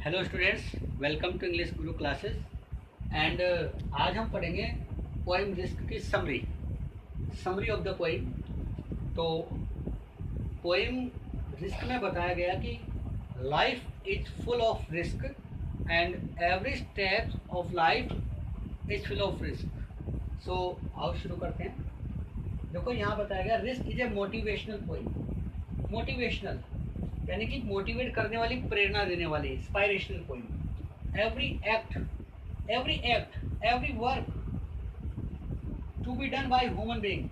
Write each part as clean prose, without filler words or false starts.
Hello students, welcome to English Guru classes. And आज हम पढ़ेंगे पोइम रिस्क की समरी ऑफ द पोइम। तो पोइम रिस्क में बताया गया कि life is full of risk and every step of life is full of risk. So आओ शुरू करते हैं। देखो यहाँ बताया गया risk is a motivational poem. Motivational यानी कि मोटिवेट करने वाली, प्रेरणा देने वाली, inspirational point. Every work to be done by human being,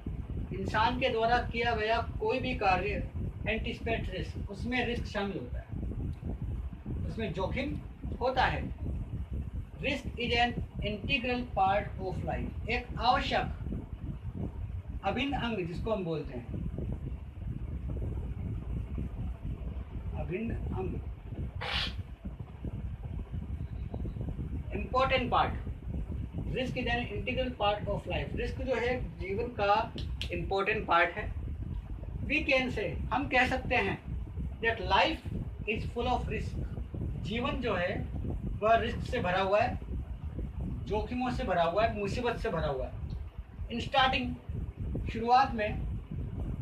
इंसान के द्वारा किया गया कोई भी कार्य एंटिसिपेट रिस्क, उसमें रिस्क शामिल होता है, उसमें जोखिम होता है। Risk is an integral part of life, एक आवश्यक अभिन्न अंग जिसको हम बोलते हैं, अभिन्न अंग, important part. Risk is an integral part of life, risk जो है जीवन का इंपॉर्टेंट पार्ट है। वी कैन से, हम कह सकते हैं that life is full of risk, जीवन जो है वह रिस्क से भरा हुआ है, जोखिमों से भरा हुआ है, मुसीबत से भरा हुआ है। इन स्टार्टिंग, शुरुआत में,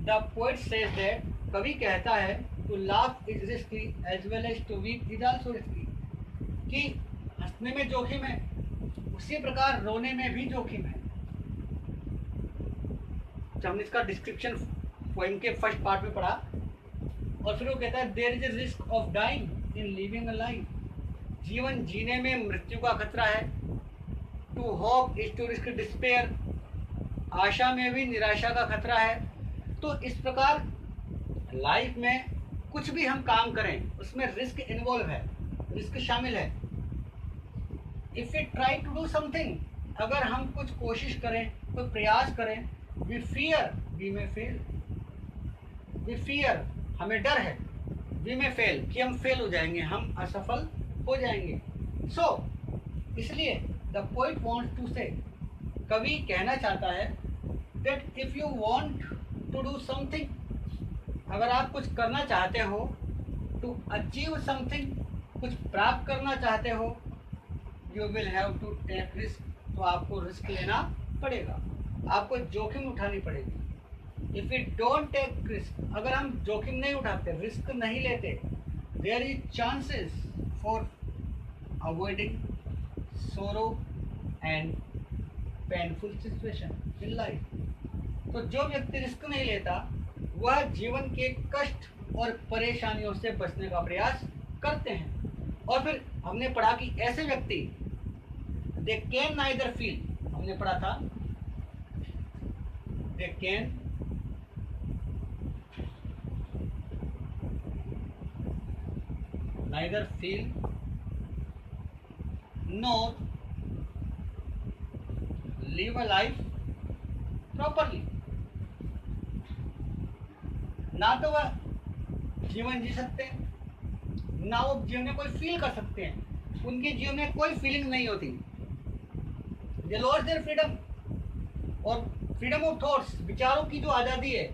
द पोएट सेज दैट, कवि कहता है, to laugh is risky as well as to weep is also risky, कि हंसने में जोखिम है, उसी प्रकार रोने में भी जोखिम है। जब हमने इसका डिस्क्रिप्शन पोएम के फर्स्ट पार्ट में पढ़ा, और फिर वो कहता है there is a risk of dying in living a life, जीवन जीने में मृत्यु का खतरा है। To hope is to risk despair, आशा में भी निराशा का खतरा है। तो इस प्रकार लाइफ में कुछ भी हम काम करें उसमें रिस्क इन्वॉल्व है, रिस्क शामिल है। If we try to do something, अगर हम कुछ कोशिश करें, कोई प्रयास करें, we fear we may fail, we fear हमें डर है, वी में फेल कि हम फेल हो जाएंगे, हम असफल हो जाएंगे। सो इसलिए the poet wants to say, कवि कहना चाहता है that if you want to do something, अगर आप कुछ करना चाहते हो, टू अचीव समथिंग, कुछ प्राप्त करना चाहते हो, you will have to take risk, तो आपको रिस्क लेना पड़ेगा, आपको जोखिम उठानी पड़ेगी। If you don't take risk, अगर हम जोखिम नहीं उठाते, रिस्क नहीं लेते, there is chances for avoiding sorrow and painful situation in life. तो जो व्यक्ति रिस्क नहीं लेता वह जीवन के कष्ट और परेशानियों से बचने का प्रयास करते हैं। और फिर हमने पढ़ा कि ऐसे व्यक्ति, दे कैन नाइदर फील, हमने पढ़ा था, they can neither feel nor live a life properly, ना तो वह जीवन जी सकते हैं, ना वो जीवन में कोई फील कर सकते हैं, उनके जीवन में कोई फीलिंग नहीं होती। दे लॉस्ट देयर फ्रीडम, और फ्रीडम ऑफ थॉट्स, विचारों की जो आज़ादी है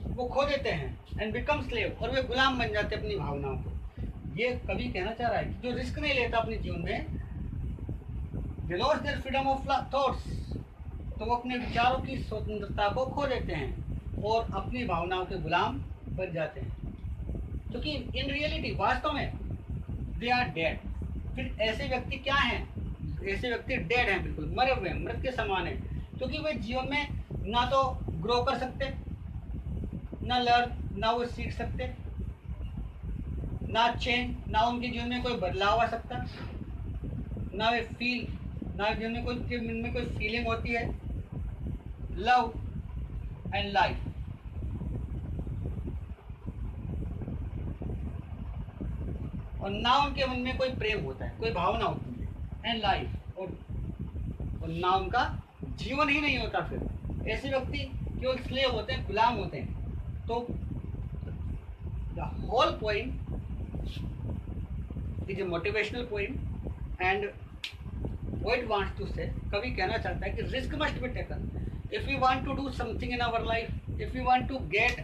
वो खो देते हैं, एंड बिकम स्लेव, और वे गुलाम बन जाते हैं अपनी भावनाओं को। ये कवि कहना चाह रहा है कि जो रिस्क नहीं लेता अपने जीवन में, they lost their freedom of thoughts, तो वो अपने विचारों की स्वतंत्रता को खो देते हैं और अपनी भावनाओं के गुलाम बन जाते हैं, क्योंकि इन रियलिटी, वास्तव में, दे आर डेड। फिर ऐसे व्यक्ति क्या हैं? ऐसे व्यक्ति डेड हैं, बिल्कुल मरे हुए हैं, मृत के समान हैं, क्योंकि वे जीवन में ना तो ग्रो कर सकते, ना लर्न, ना वो सीख सकते, ना चेंज, ना उनके जीवन में कोई बदलाव आ सकता, ना वे फील, ना जीवन में कोई फीलिंग होती है, लव एंड लाइफ। और ना उनके मन में कोई प्रेम होता है, कोई भावना होती है, एंड लाइफ, और ना उनका जीवन ही नहीं होता। फिर ऐसे व्यक्ति केवल स्लेव होते हैं, गुलाम होते हैं। तो the whole poem is a motivational poem and poet wants to say, कवि कहना चाहता है कि risk must be taken if you want to do something in our life, if you want to get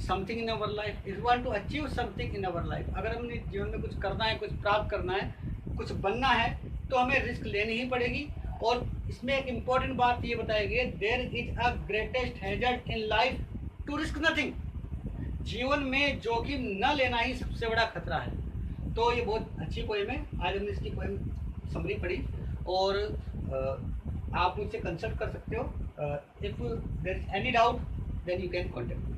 something in our life, if want to achieve something in our life, अगर हमने जीवन में कुछ करना है, कुछ प्राप्त करना है, कुछ बनना है, तो हमें रिस्क लेनी ही पड़ेगी। और इसमें एक इम्पॉर्टेंट बात ये बताई गई, there is a greatest hazard in life to risk nothing. जीवन में जोखिम न लेना ही सबसे बड़ा खतरा है। तो ये बहुत अच्छी पोएम है, आज हमने इसकी पोएम समरी पढ़ी। और आप मुझसे कंसल्ट कर सकते हो। If there is any doubt then you can contact.